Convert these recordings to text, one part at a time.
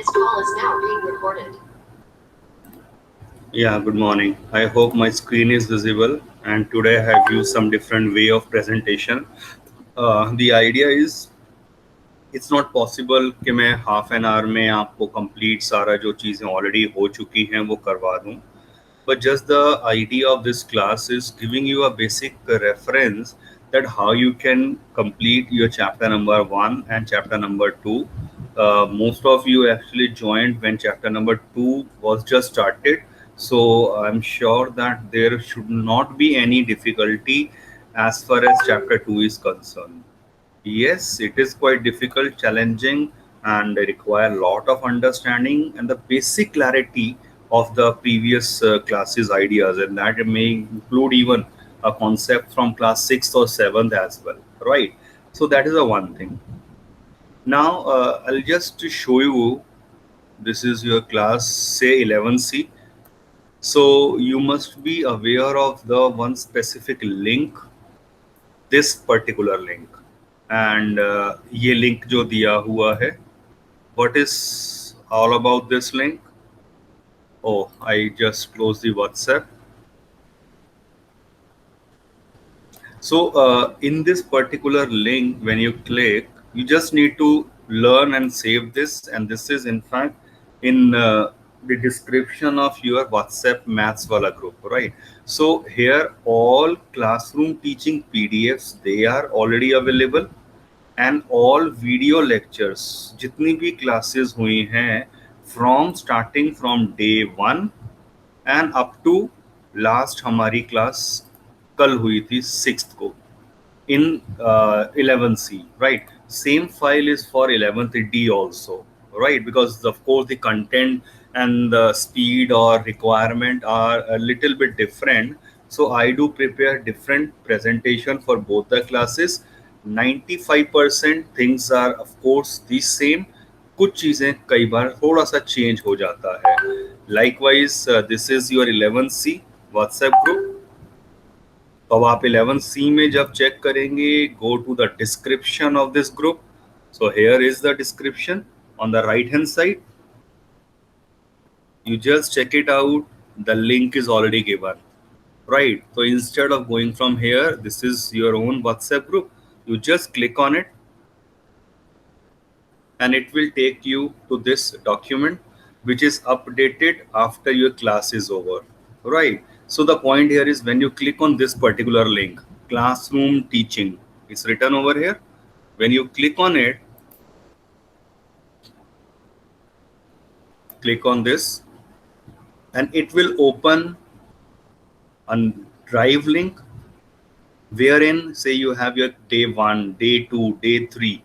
This call is now being recorded. Yeah, good morning. I hope my screen is visible, and today I have used some different way of presentation. The idea is it's not possible कि मैं half an hour में आपको complete सारा जो चीज़ें already हो चुकी हैं वो करवा दूं. But just the idea of this class is giving you a basic reference that how you can complete your chapter number 1 and chapter number 2. Most of you actually joined when chapter number 2 was just started, so I'm sure that there should not be any difficulty as far as chapter 2 is concerned. Yes, it is quite difficult, challenging, and require a lot of understanding and the basic clarity of the previous classes ideas, and that may include even a concept from class 6th or 7th as well, right? So that is the one thing. Now I'll just show you, this is your class say 11C. So you must be aware of the one specific link, this particular link, and ये link जो दिया हुआ है, what is all about this link? Oh, I just closed the WhatsApp. So in this particular link, when you click, you just need to learn and save this, and this is in fact in the description of your WhatsApp Maths Wala group, right? So here all classroom teaching PDFs, they are already available, and all video lectures जितनी भी classes हुई हैं from starting from day 1 and up to last हमारी class कल हुई थी 6th को in 11C, right? Same file is for 11th D also, right? Because of course the content and the speed or requirement are a little bit different. So I do prepare different presentation for both the classes. 95% things are of course the same. कुछ चीजें कई बार थोड़ा सा change हो जाता है. Likewise, this is your 11C WhatsApp group. तो अब आप 11C में जब चेक करेंगे, go to the description of this group. So here is the description on the right hand side. You just check it out. The link is already given, right? So instead of going from here, this is your own WhatsApp group. You just click on it, and it will take you to this document, which is updated after your class is over, right? So the point here is when you click on this particular link, classroom teaching, it's written over here. When you click on it, click on this, and it will open a drive link wherein say you have your day 1, day 2, day 3,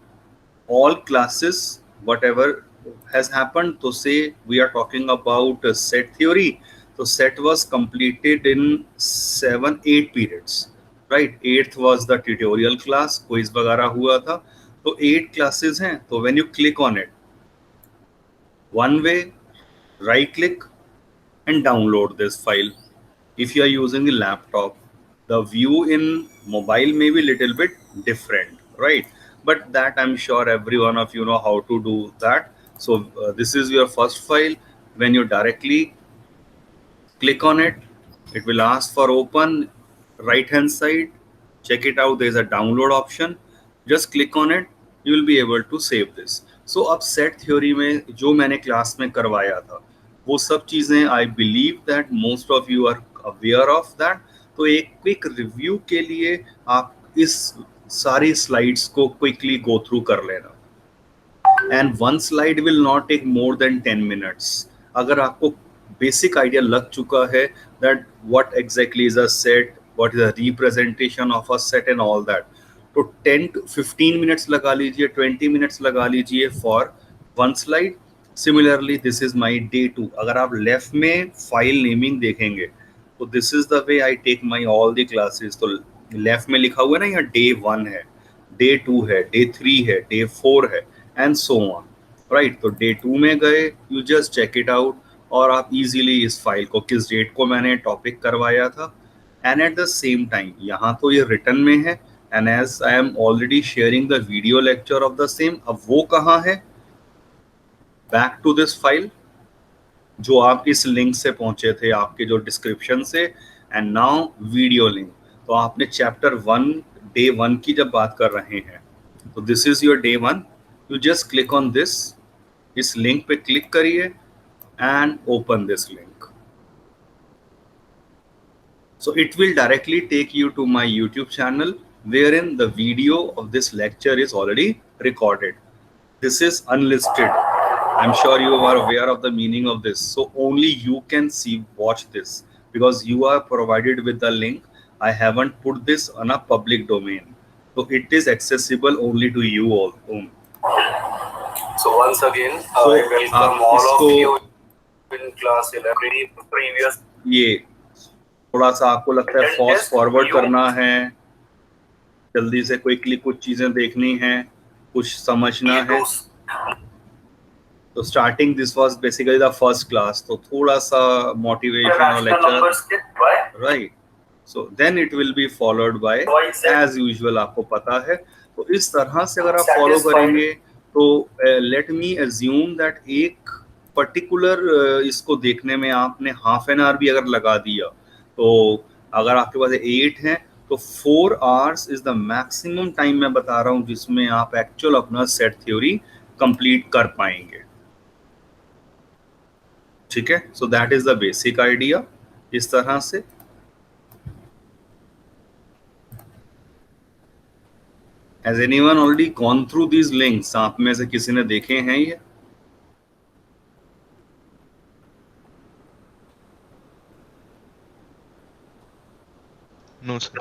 all classes whatever has happened. So say we are talking about set theory, so set was completed in 7-8 periods, right? 8th was the tutorial class, quiz वगैरह हुआ था, तो 8 classes हैं. तो when you click on it, one way, right click and download this file. If you are using the laptop, the view in mobile may be little bit different, right? But that I'm sure every one of you know how to do that. So this is your first file. When you directly click on it, it will ask for open. Right hand side, check it out, there is a download option. Just click on it, you will be able to save this. So अब set theory में जो मैंने class में करवाया था वो सब चीज़ें I believe that most of you are aware of that. तो एक क्विक रिव्यू के लिए आप इस सारी स्लाइड्स को क्विकली गो थ्रू कर लेना, and one slide will not take more than 10 minutes. अगर आपको बेसिक आइडिया लग चुका है that what exactly is a set, what is a representation of a set and all that, तो 10 to 15 minutes लगा लीजिए, 20 मिनट्स लगा लीजिए for one slide. Similarly this is my day 2. अगर आप लेफ्ट में फाइल नेमिंग देखेंगे तो this is the way I take my all the classes. तो लेफ्ट में लिखा हुआ है ना, यहाँ डे 1 है, डे 2 है, डे 3 है, डे 4 है, एंड सो ऑन, राइट? तो डे 2 में गए, you just check it out, और आप इजीली इस फाइल को किस डेट को मैंने टॉपिक करवाया था, and at the same time यहाँ तो ये रिटर्न में है, and as I am already sharing the video lecture of the same. अब वो कहाँ है, बैक टू दिस फाइल जो आप इस लिंक से पहुंचे थे, आपके जो डिस्क्रिप्शन से, एंड नाउ वीडियो लिंक। तो आपने चैप्टर 1 डे 1 की जब बात कर रहे हैं, तो this is your day 1। You just click on this, इस लिंक पे क्लिक करिए and open this link. So it will directly take you to my YouTube channel wherein the video of this lecture is already recorded. This is unlisted. I'm sure you are aware of the meaning of this. So only you can watch this because you are provided with the link. I haven't put this on a public domain. So it is accessible only to you all. So once again, I welcome all of you in class 11 previous. ये थोड़ा सा आपको लगता है fast forward करना है, जल्दी से क्विकली कुछ चीजें देखनी है, कुछ समझना है। तो starting this was basically the first class, तो थोड़ा सा मोटिवेशन और lecture, right. So then it will be followed by as usual, आपको पता है। तो इस तरह से अगर आप फॉलो करेंगे तो लेट मी अज्यूम दैट एक पर्टिकुलर इसको देखने में आपने हाफ एन आवर भी अगर लगा दिया, तो अगर आपके पास 8 हैं तो 4 hours is the maximum time मैं बता रहा हूं जिसमें आप एक्चुअल अपना सेट थ्योरी कंप्लीट कर पाएंगे। ठीक है, so that is the basic idea. इस तरह से has anyone already gone through these links? आप में से किसी ने देखे हैं ये? No sir.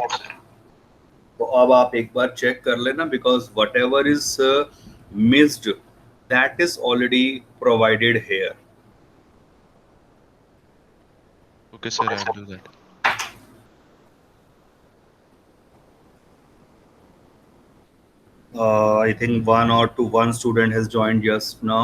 तो अब आप एक बार चेक कर लेना, because whatever is missed that is already provided here. Okay sir, I will do that. I think one student has joined just now.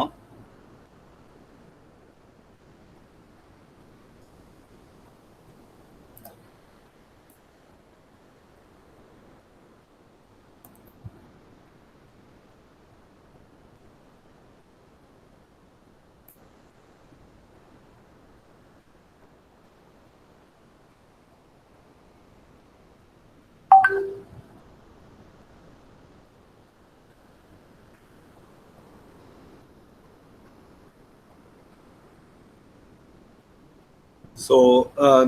So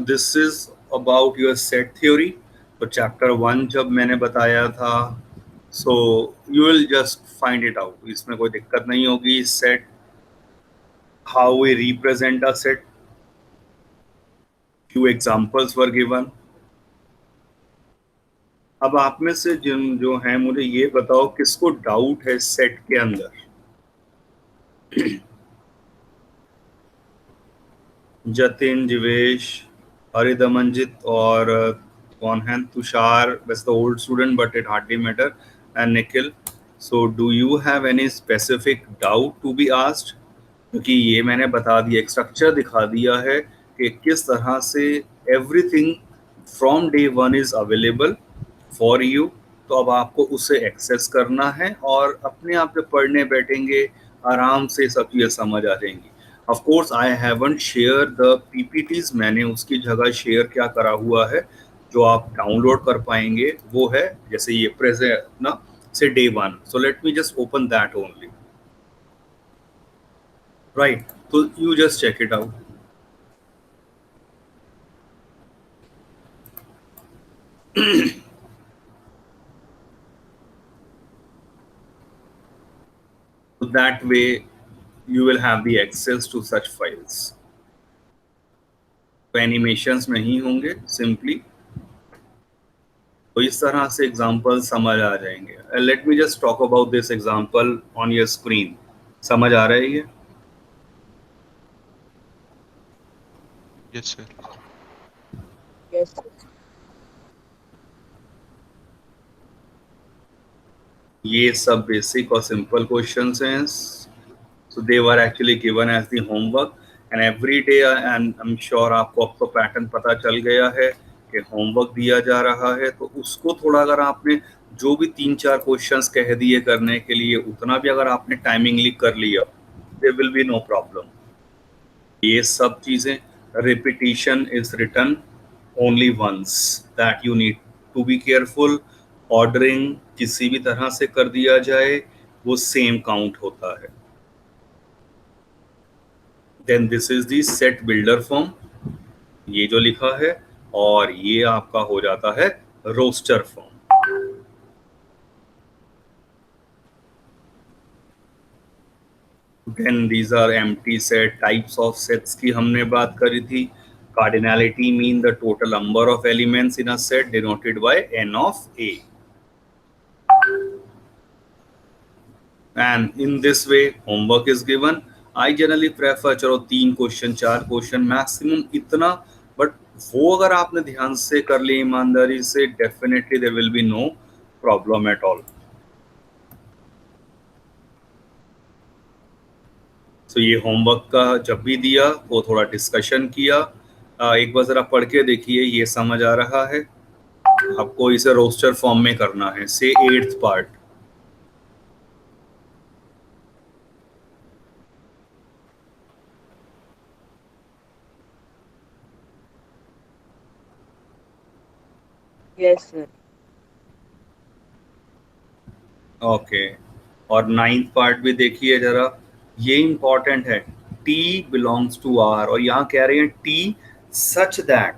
this is about your set theory. तो chapter 1 जब मैंने बताया था, so you will just find it out. इसमें कोई दिक्कत नहीं होगी। Set, how we represent a set, few examples were given. अब आप में से जिन जो हैं, मुझे ये बताओ किसको डाउट है सेट के अंदर? जतिन, जिवेश, हरिदमनजीत और कौन है, तुषार, वैसे तो old student but it hardly matter, and Nikhil. So do you have any specific doubt to be asked? क्योंकि ये मैंने बता दिया, एक स्ट्रक्चर दिखा दिया है कि किस तरह से everything from day 1 is available for you. तो अब आपको उसे एक्सेस करना है और अपने आप जब पढ़ने बैठेंगे आराम से सब चीज़ें समझ आ जाएंगी। Of course, I haven't shared the PPTs. मैंने उसकी जगह शेयर क्या करा हुआ है, जो आप डाउनलोड कर पाएंगे, वो है जैसे ये प्रेजेंट ना, से day 1। So let me just open that only. Right. So you just check it out. So that way you will have the access to such files. तो एनिमेशंस नहीं होंगे सिंपली, तो इस तरह से एग्जांपल समझ आ जाएंगे। Let me just talk about this example on your screen. समझ आ रहा है ये? Yes sir. Yes. ये सब बेसिक और सिंपल क्वेश्चंस हैं। So they were actually given as the homework, and every day, and I'm sure आपको अब तो पैटर्न पता चल गया है कि होमवर्क दिया जा रहा है, तो उसको थोड़ा अगर आपने जो भी 3-4 क्वेश्चंस कह दिए करने के लिए, उतना भी अगर आपने टाइमिंगली कर लिया there will be no problem. ये सब चीजें, repetition is written only once, that you need to be careful. Ordering किसी भी तरह से कर दिया जाए वो same count होता है. Then this is the set builder form, ये जो लिखा है, और ये आपका हो जाता है roster form. Then these are empty set. Types of sets की हमने बात करी थी. Cardinality mean the total number of elements in a set denoted by n of a. And in this way homework is given. I generally prefer चलो 3 question 4 question maximum इतना, but वो अगर आपने ध्यान से कर लिए ईमानदारी से, definitely there will be no problem at all. तो ये होमवर्क का जब भी दिया वो थोड़ा डिस्कशन किया. एक बार जरा पढ़ के देखिए, ये समझ आ रहा है आपको. इसे रोस्टर फॉर्म में करना है. से 8th part, Yes, sir. Okay. और 9th पार्ट भी देखिए जरा, ये इंपॉर्टेंट है. T बिलोंग्स टू R, और यहाँ कह रहे हैं T सच दैट,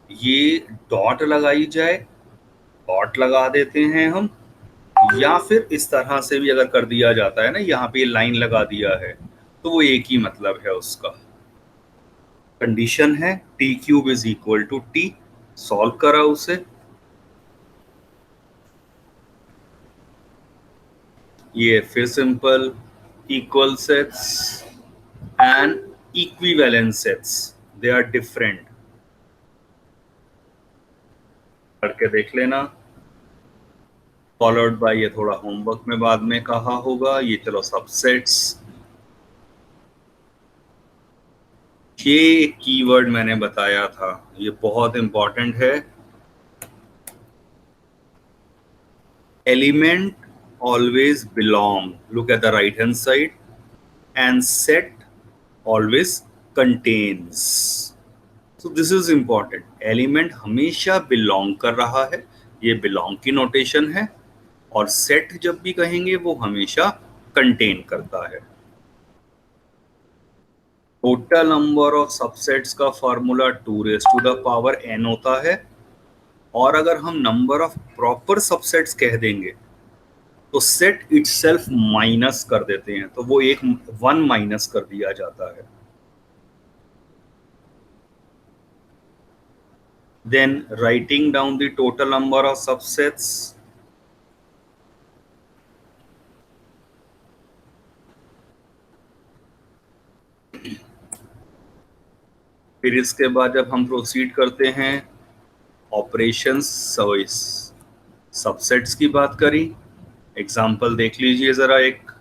ये डॉट लगाई जाए, डॉट लगा देते हैं हम, या फिर इस तरह से भी अगर कर दिया जाता है ना, यहाँ पे लाइन लगा दिया है, तो वो एक ही मतलब है उसका. कंडीशन है T cube is equal to T. Solve करा उसे. ये फिर simple. Equal sets and equivalent sets, they are different. करके देख लेना. Followed by ये थोड़ा होमवर्क में बाद में कहा होगा. ये चलो सबसेट्स. ये एक कीवर्ड मैंने बताया था, ये बहुत इंपॉर्टेंट है. Element always belong, look at the right hand side, and set always contains. So this is important. Element हमेशा belong कर रहा है, ये belong की नोटेशन है, और set जब भी कहेंगे वो हमेशा contain करता है. टोटल नंबर ऑफ सबसेट्स का formula 2 raised to the power n होता है, और अगर हम नंबर ऑफ प्रॉपर सबसेट्स कह देंगे तो सेट इटसेल्फ माइनस कर देते हैं, तो वो एक 1 माइनस कर दिया जाता है. Then writing down the total number of subsets. फिर इसके बाद जब हम प्रोसीड करते हैं ऑपरेशंस, सबसेट्स की बात करी. एग्जाम्पल देख लीजिए जरा. एक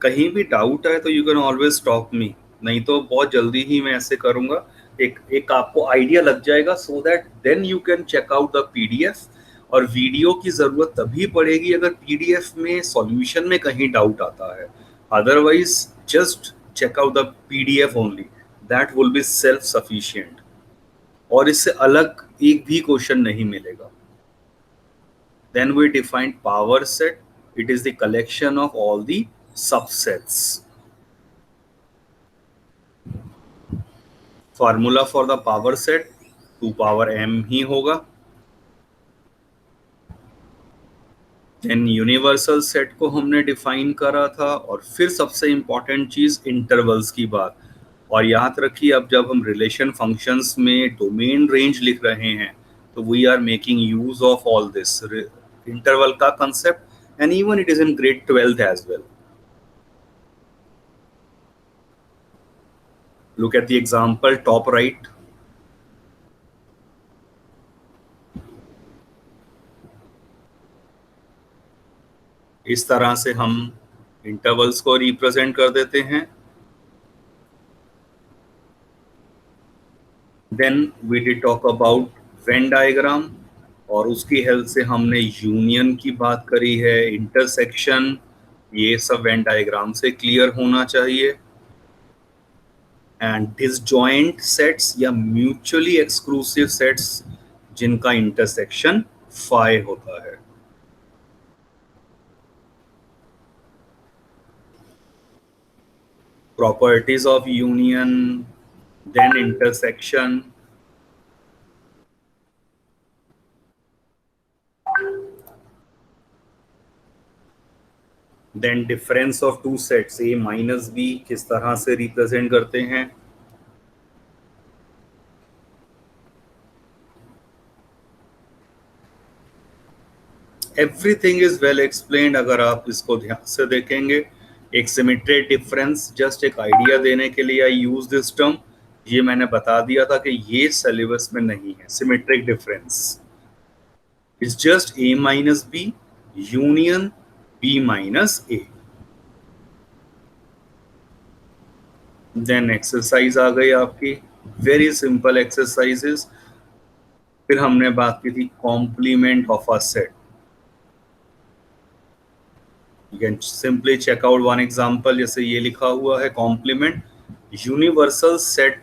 कहीं भी डाउट है तो you can always stop me, नहीं तो बहुत जल्दी ही मैं ऐसे करूंगा. एक आपको आइडिया लग जाएगा, so that then you can check out the PDF. और वीडियो की जरूरत तभी पड़ेगी अगर पीडीएफ में सॉल्यूशन में कहीं डाउट आता है. Otherwise just check out the PDF only, that will be self sufficient. और इससे अलग एक भी क्वेश्चन नहीं मिलेगा. Then we defined power set. It is the collection of all the subsets. Formula for the power set 2 power m ही होगा. Then universal set को हमने डिफाइन करा था, और फिर सबसे इंपॉर्टेंट चीज इंटरवल्स की बात. और याद रखिए, अब जब हम रिलेशन फंक्शंस में डोमेन रेंज लिख रहे हैं तो we are making use of all this interval का concept, and even it is in grade 12th as well. Look at the example top right. इस तरह से हम इंटरवल्स को रिप्रेजेंट कर देते हैं. Then we did talk about Venn diagram, और उसकी हेल्प से हमने यूनियन की बात करी है, इंटरसेक्शन, ये सब वेन डायग्राम से क्लियर होना चाहिए। एंड डिसजॉइंट सेट्स या म्यूचुअली एक्सक्लूसिव सेट्स जिनका इंटरसेक्शन फाई होता है। Properties of union, then intersection, then difference of two sets A minus B किस तरह से रिप्रेजेंट करते हैं। एवरीथिंग इज वेल एक्सप्लेन्ड अगर आप इसको ध्यान से देखेंगे। एक सिमेट्रिक डिफरेंस जस्ट एक आइडिया देने के लिए आई यूज दिस टर्म। ये मैंने बता दिया था कि ये सिलेबस में नहीं है। Symmetric difference is just A minus B union B minus A. Then exercise आ गई आपकी, वेरी सिंपल एक्सरसाइजेस। फिर हमने बात की थी complement of a set. You can simply check out one example, जैसे ये लिखा हुआ है कॉम्प्लीमेंट, यूनिवर्सल सेट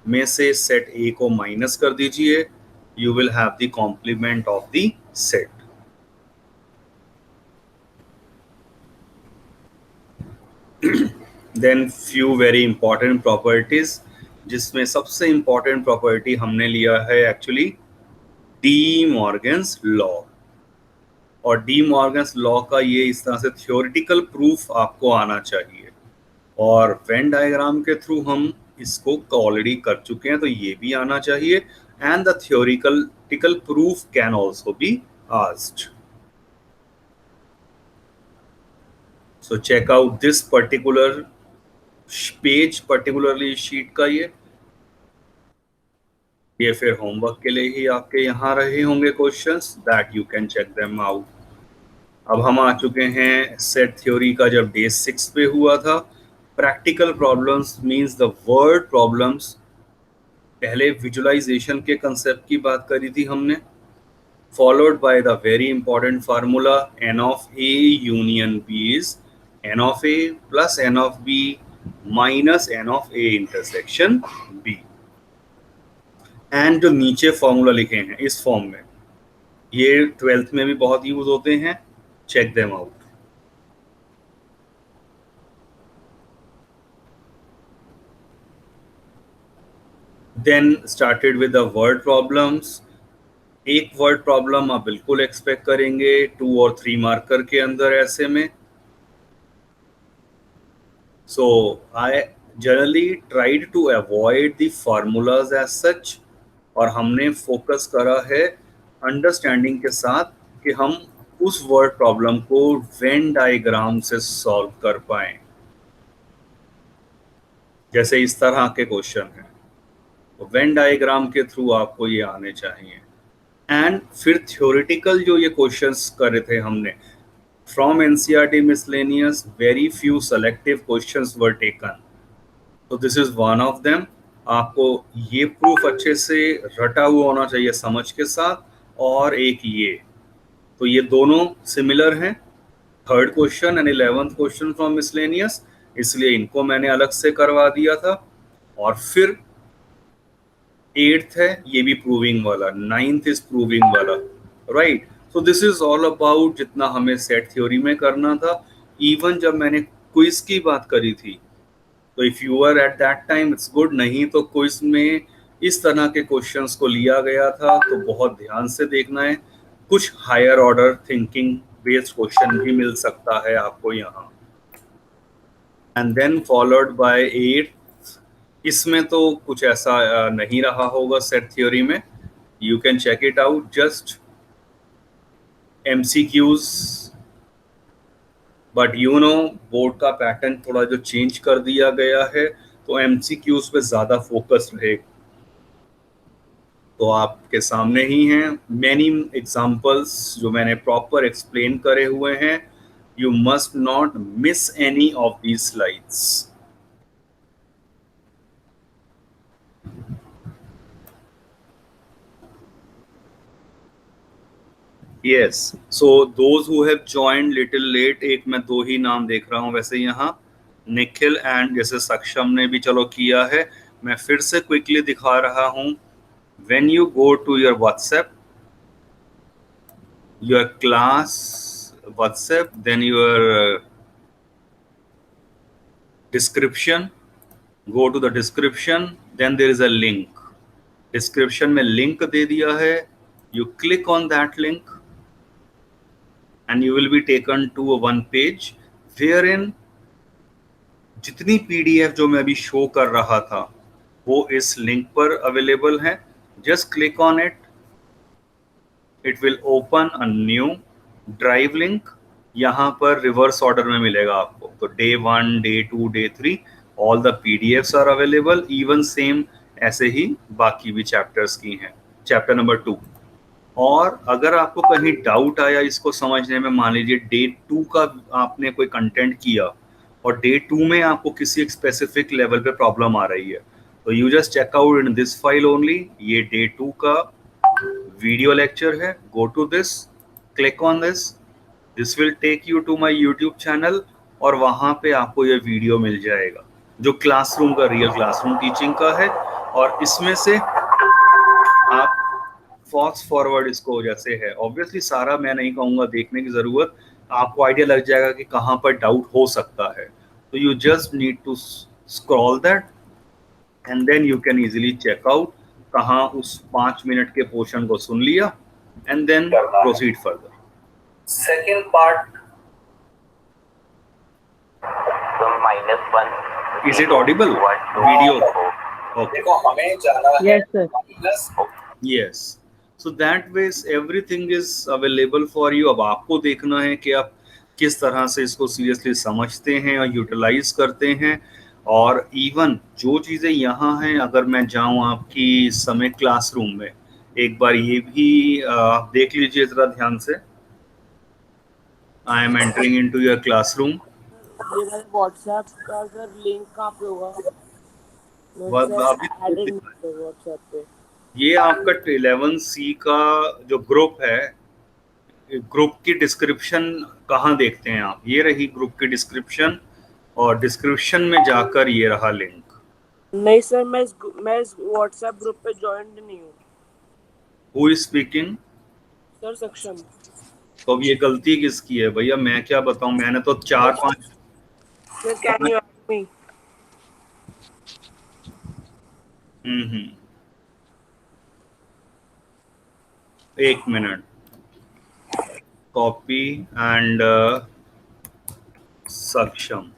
में से सेट ए को माइनस कर दीजिए, you will have the complement of the set. Then few very important properties, जिसमें सबसे इंपॉर्टेंट प्रॉपर्टी हमने लिया है एक्चुअली डी मॉर्गन्स लॉ। और डी मॉर्गन्स लॉ का ये इस तरह से थ्योरेटिकल प्रूफ आपको आना चाहिए, और वेन डायग्राम के थ्रू हम इसको ऑलरेडी कर चुके हैं तो ये भी आना चाहिए। And the theoretical proof can also be asked. So check out this particular page, particularly sheet का ये फिर होमवर्क के लिए ही आपके यहाँ रहे होंगे questions, that you can check them out. अब हम आ चुके हैं सेट थ्योरी का जब डे 6 पे हुआ था। Practical problems means the word problems. पहले विजुअलाइजेशन के कंसेप्ट की बात करी थी हमने, followed by the very important formula n of A union B is n of A plus n of B minus n of A intersection B. And जो नीचे formula लिखे हैं इस फॉर्म में, ये 12th में भी बहुत यूज होते हैं, check them out. Then started with the word problems. एक वर्ड प्रॉब्लम आप बिल्कुल एक्सपेक्ट करेंगे 2 और 3 मार्कर के अंदर ऐसे में। So I generally tried to avoid the formulas as such, और हमने फोकस करा है अंडरस्टैंडिंग के साथ कि हम उस वर्ड प्रॉब्लम को वेन डायग्राम से सॉल्व कर पाएं। जैसे इस तरह के क्वेश्चन हैं तो वेन डायग्राम के थ्रू आपको ये आने चाहिए। एंड फिर थ्योरेटिकल जो ये क्वेश्चंस करे थे हमने from NCERT miscellaneous, very few selective questions were taken, तो this is one of them. आपको ये प्रूफ अच्छे से रटा हुआ होना चाहिए समझ के साथ, और एक ये, तो ये दोनों सिमिलर हैं, 3rd question and 11th question from miscellaneous, इसलिए इनको मैंने अलग से करवा दिया था। और फिर 8th है, ये भी प्रूविंग वाला, 9th इज प्रूविंग वाला, right. So this is all about जितना हमें सेट थ्योरी में करना था। इवन जब मैंने क्विज की बात करी थी तो if you are at that time it's good, नहीं तो क्विज में इस तरह के क्वेश्चंस को लिया गया था, तो बहुत ध्यान से देखना है। कुछ higher order thinking based question भी मिल सकता है आपको यहाँ। And then followed by 8th, इसमें तो कुछ ऐसा नहीं रहा होगा सेट थ्योरी में, you can check it out, just MCQs, but you know board का पैटर्न थोड़ा जो चेंज कर दिया गया है, तो MCQs पे ज़्यादा फोकस रहेगा। तो आपके सामने ही हैं मैनी एग्जाम्पल्स जो मैंने प्रॉपर एक्सप्लेन करे हुए हैं, you must not miss any of these slides. Yes, so those who have joined little late, एक मैं 2 ही नाम देख रहा हूँ वैसे यहाँ, निखिल एंड जैसे सक्षम ने भी चलो किया है। मैं फिर से क्विकली दिखा रहा हूँ। When you go to your WhatsApp, your class WhatsApp, then your description, go to the description, then there is a link. Description में link दे दिया है, you click on that link and you will be taken to a one page wherein जितनी PDF जो मैं अभी show कर रहा था वो इस लिंक पर अवेलेबल है। Just click on it, it will open a new drive link। यहाँ पर रिवर्स ऑर्डर में मिलेगा आपको, तो day 1, day 2, day 3 all the PDFs are available. Even same ऐसे ही बाकी भी चैप्टर्स की हैं, चैप्टर नंबर 2। और अगर आपको कहीं डाउट आया इसको समझने में, मान लीजिए डे 2 का आपने कोई कंटेंट किया और डे 2 में आपको किसी एक स्पेसिफिक लेवल पे प्रॉब्लम आ रही है, तो you just check out in this file only. ये डे 2 का वीडियो लेक्चर है, go to this, click on this, this will take you to my YouTube channel और वहाँ पे आपको ये वीडियो मिल जाएगा जो क्लासरूम का, रियल क्लासरूम टीचिंग का है। और इसमें से आप फास्ट फॉरवर्ड इसको जैसे है, ऑब्वियसली सारा मैं नहीं कहूँगा देखने की ज़रूरत, आपको आइडिया लग जाएगा कि कहाँ पर डाउट हो सकता है। तो you just need to scroll that and then you can easily check out कहाँ उस 5 मिनट के पोर्शन को सुन लिया and then proceed further. Second part, -1. Is it audible? Video. Okay. देखो हमें जाना है Yes, sir. minus Yes. So that ways everything is available for you। अब आपको देखना है कि आप किस तरह से इसको सीरियसली समझते हैं और यूटिलाइज करते हैं। और इवन जो चीज़ें यहाँ हैं, अगर मैं जाऊँ आपकी समय क्लासरूम में, एक बार ये भी आप देख लीजिए ज़रा ध्यान से। I am entering into your classroom. ये मेरे व्हाट्सएप का सर लिंक कहाँ पे होगा? अभी व्हाट्सएप पे ये आपका 11C का जो ग्रुप है, ग्रुप की डिस्क्रिप्शन कहाँ देखते हैं आप? ये रही ग्रुप की डिस्क्रिप्शन, और डिस्क्रिप्शन में जाकर ये रहा लिंक। नहीं सर, मैं इस व्हाट्सएप ग्रुप पे ज्वाइंट नहीं हूँ। Who is speaking? सर सक्षम। तो अब ये गलती किसकी है भैया? मैं क्या बताऊं, मैंने तो 4-5। Sir can you help me? एक मिनट, कॉपी एंड सक्षम।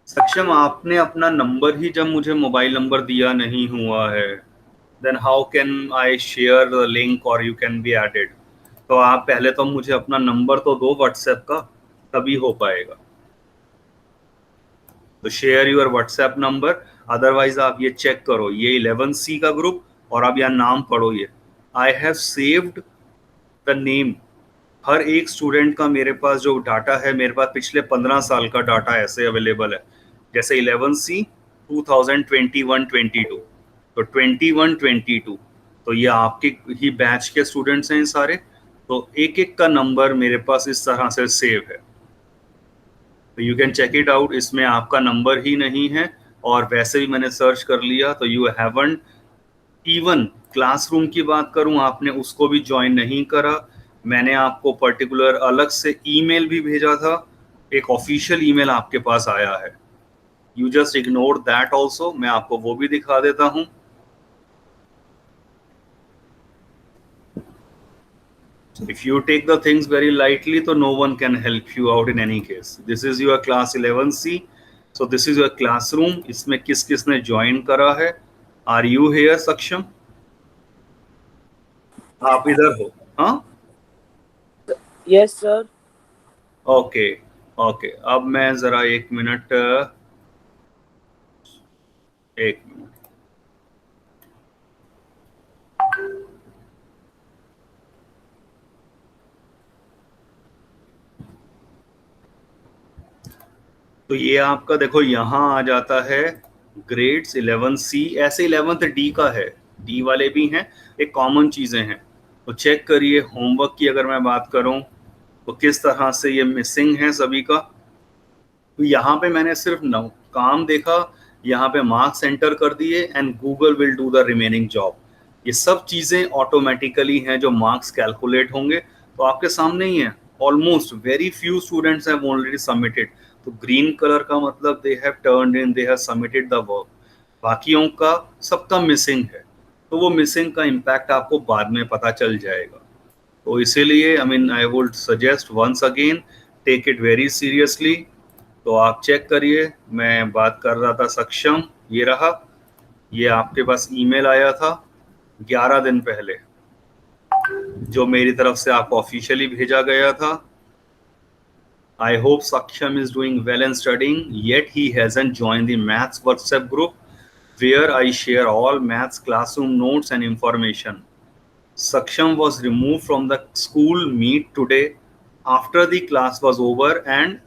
सक्षम, आपने अपना नंबर ही जब मुझे मोबाइल नंबर दिया नहीं हुआ है, then how can I share the link और यू कैन बी एडेड? तो आप पहले तो मुझे अपना नंबर तो दो व्हाट्सएप का, तभी हो पाएगा। तो share your WhatsApp number, otherwise आप ये चेक करो, ये 11C का ग्रुप, और आप यहाँ नाम पढ़ो। ये I have saved the name, हर एक स्टूडेंट का मेरे पास जो डाटा है, मेरे पास पिछले 15 साल का डाटा ऐसे अवेलेबल है। जैसे 11C 2021-22, तो 21-22, तो ये आपके ही बैच के स्टूडेंट्स हैं सारे, तो एक एक का नंबर मेरे पास इस तरह से सेव है। तो you can check it out. इसमें आपका नंबर ही नहीं है, और वैसे भी मैंने सर्च कर लिया तो यू हैवंट, इवन क्लासरूम की बात करूं, आपने उसको भी ज्वाइन नहीं करा। मैंने आपको पर्टिकुलर अलग से ईमेल भी भेजा था, एक ऑफिशियल ईमेल आपके पास आया है, you just ignore that also. मैं आपको वो भी दिखा देता हूं। If you take the things very lightly, तो no one can help you out in any case. This is your class 11C. So this is your classroom. इसमें किस किसने ज्वाइन करा है? Are you here, सक्षम? आप इधर हो? हाँ? Yes sir. ओके ओके, अब मैं जरा एक मिनट। तो ये आपका देखो यहाँ आ जाता है ग्रेड्स 11C, ऐसे 11th D का है, D वाले भी हैं, एक कॉमन चीज़ें हैं। तो चेक करिए होमवर्क की अगर मैं बात करूं तो किस तरह से ये मिसिंग है सभी का। तो यहाँ पे मैंने सिर्फ काम देखा, यहाँ पे मार्क्स एंटर कर दिए and Google will do the remaining job. ये सब चीज़ें ऑटोमेटिकली हैं जो मार्क्स कैलकुलेट होंगे, तो आपके सामने ही है। Almost very few students have already submitted, तो ग्रीन कलर का मतलब they have turned in, they have submitted the work. बाकियों का सबका मिसिंग है, तो वो मिसिंग का इम्पैक्ट आपको बाद में पता चल जाएगा। तो इसीलिए I mean I would suggest once again take it very seriously. तो आप चेक करिए, मैं बात कर रहा था सक्षम, ये रहा, ये आपके पास ईमेल आया था 11 दिन पहले जो मेरी तरफ से आपको ऑफिशियली भेजा गया था। I hope Saksham is doing well in studying, yet he hasn't joined the maths WhatsApp group where I share all maths classroom notes and information. Saksham was removed from the school meet today after the class was over and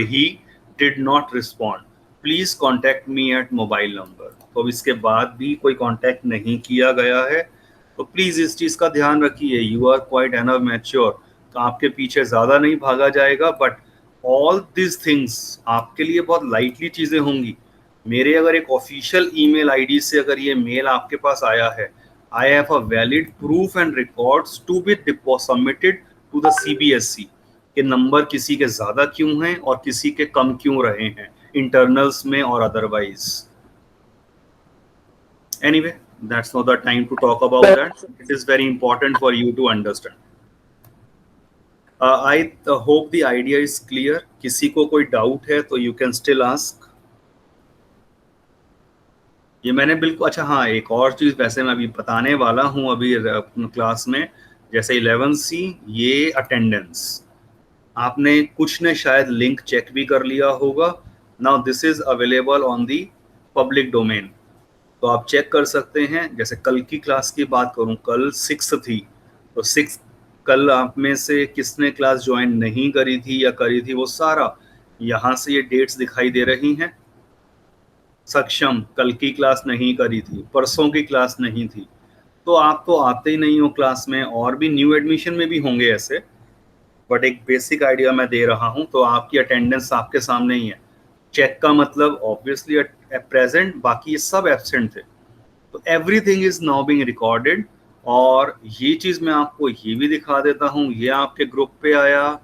he did not respond. Please contact me at mobile number. तो इसके बाद भी कोई contact नहीं किया गया है, तो प्लीज इस चीज का ध्यान रखिए। You are quite enough mature, तो आपके पीछे ज्यादा नहीं भागा जाएगा, बट ऑल दिस थिंग्स आपके लिए बहुत लाइटली चीजें होंगी। मेरे अगर एक ऑफिशियल ईमेल आईडी से अगर ये मेल आपके पास आया है, I have a valid proof and records to be submitted to the CBSE के नंबर किसी के ज्यादा क्यों हैं और किसी के कम क्यों रहे हैं इंटरनल्स में और otherwise. Anyway, that's not the time to talk about that. It is very important for you to understand. I hope the idea is clear. किसी को कोई डाउट है तो you can still ask. ये मैंने बिल्कुल, अच्छा हाँ, एक और चीज वैसे मैं अभी बताने वाला हूँ अभी क्लास में, जैसे 11C ये अटेंडेंस आपने कुछ ने शायद लिंक चेक भी कर लिया होगा। Now this is available on the public domain, तो आप चेक कर सकते हैं। जैसे कल की क्लास की बात करूं, कल 6 थी, तो 6 कल आप में से किसने क्लास ज्वाइन नहीं करी थी या करी थी, वो सारा यहाँ से ये डेट्स दिखाई दे रही हैं। सक्षम कल की क्लास नहीं करी थी, परसों की क्लास नहीं थी, तो आप तो आते ही नहीं हो क्लास में, और भी न्यू एडमिशन में भी होंगे ऐसे, बट एक बेसिक आइडिया मैं दे रहा हूं। तो आपकी अटेंडेंस आपके सामने ही है। चेक का मतलब ऑब्वियसली प्रेजेंट, बाकी ये सब एब्सेंट थे, तो everything is now being recorded. और ये चीज मैं आपको ये भी दिखा देता हूँ, ये आपके ग्रुप पे आया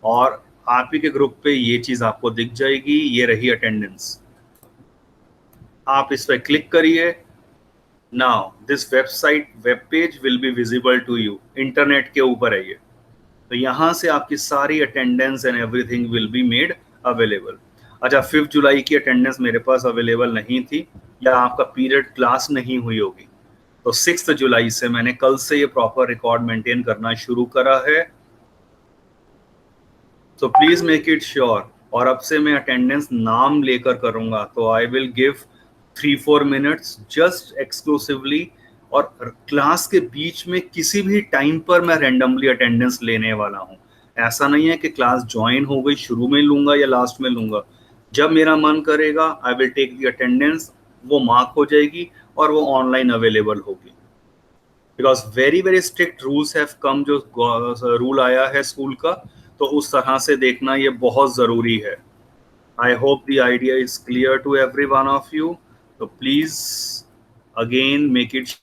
और आप ही के ग्रुप पे ये चीज आपको दिख जाएगी, ये रही अटेंडेंस। आप इस पर क्लिक करिए। Now this web page will be visible to you, internet के ऊपर है ये, तो यहाँ से आपकी सारी attendance and everything will be made available. अच्छा, 5 जुलाई की अटेंडेंस मेरे पास अवेलेबल नहीं थी या आपका पीरियड क्लास नहीं हुई होगी, तो 6 जुलाई से मैंने कल से ये प्रॉपर रिकॉर्ड मेंटेन करना शुरू करा है। तो प्लीज मेक इट श्योर। और अब से मैं अटेंडेंस नाम लेकर करूंगा, तो I will give 3-4 minutes just exclusively, और क्लास के बीच में किसी भी टाइम पर मैं रैंडमली अटेंडेंस लेने वाला हूँ। ऐसा नहीं है कि क्लास ज्वाइन हो गई शुरू में लूंगा या लास्ट में लूंगा, जब मेरा मन करेगा I will take the attendance, वो मार्क हो जाएगी और वो ऑनलाइन अवेलेबल होगी। Because very very strict rules have come, जो रूल आया है स्कूल का, तो उस तरह से देखना ये बहुत ज़रूरी है। I hope the idea is clear to every one of you, तो please again make it.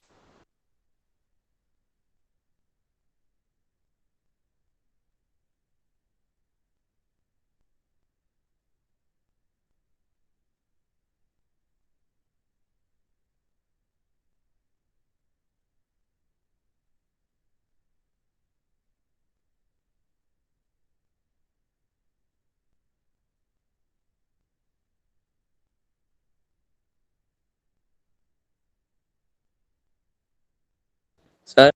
Sir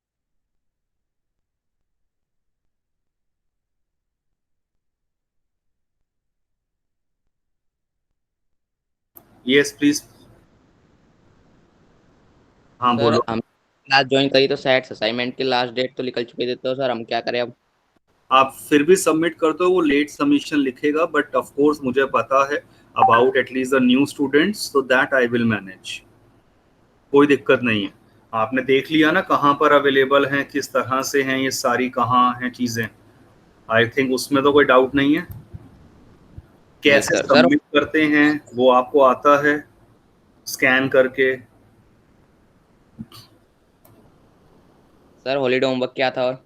yes please, हाँ सर बोलो। हम क्लास ज्वाइन करी तो शायद असाइनमेंट की लास्ट डेट तो निकल चुकी थी, तो सर हम क्या करें अब? आप फिर भी सबमिट कर दो, वो लेट सबमिशन लिखेगा, बट ऑफ कोर्स मुझे पता है about at least the new students, so that I will manage, कोई दिक्कत नहीं है। आपने देख लिया ना कहाँ पर अवेलेबल हैं, किस तरह से हैं, ये सारी कहाँ हैं चीजें। आई थिंक उसमें तो कोई डाउट नहीं है। कैसे सर सबमिट करते हैं वो आपको आता है, स्कैन करके। सर हॉलीडे होमवर्क क्या था? और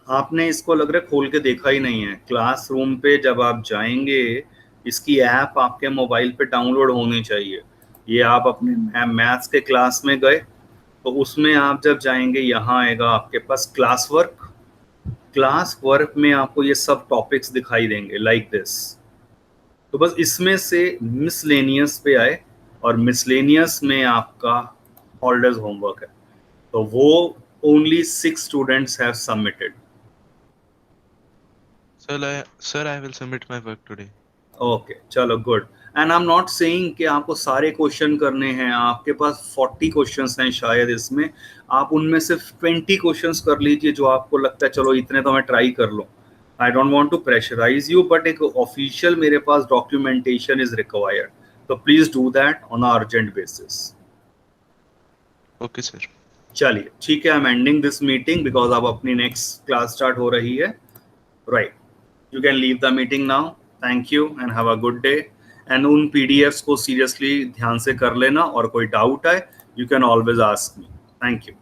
आपने इसको लग रहा है खोल के देखा ही नहीं है। क्लासरूम पे जब आप जाएंगे, इसकी ऐप आपके मोबाइल पे डाउनलोड होनी चाहिए। ये आप अपने मैथ्स के क्लास में गए तो उसमें आप जब जाएंगे, यहाँ आएगा आपके पास क्लास वर्क। क्लास वर्क में आपको ये सब टॉपिक्स दिखाई देंगे लाइक दिस। तो बस इसमें से मिसलेनियस पे आए, और मिसलेनियस में आपका हॉलिडेज होमवर्क है, तो वो only 6 students have submitted. Sir, I will submit my work today. Okay, चलो good. And I am not saying कि आपको सारे क्वेश्चन करने हैं। आपके पास 40 क्वेश्चंस हैं शायद इसमें, आप उनमें से 20 क्वेश्चंस कर लीजिए जो आपको लगता है चलो इतने तो मैं ट्राई कर लूँ। I don't want to pressurise you, but एक ऑफिशियल मेरे पास डॉक्यूमेंटेशन इज रिक्वायर्ड, तो please do that on a urgent basis. Okay, sir. चलिए ठीक है, I am ending this meeting because अब अपनी नेक्स्ट क्लास स्टार्ट हो रही है। Right, you can leave the meeting now. Thank you and have a good day. And उन PDFs को सीरियसली ध्यान से कर लेना, और कोई डाउट है you can always ask me. Thank you.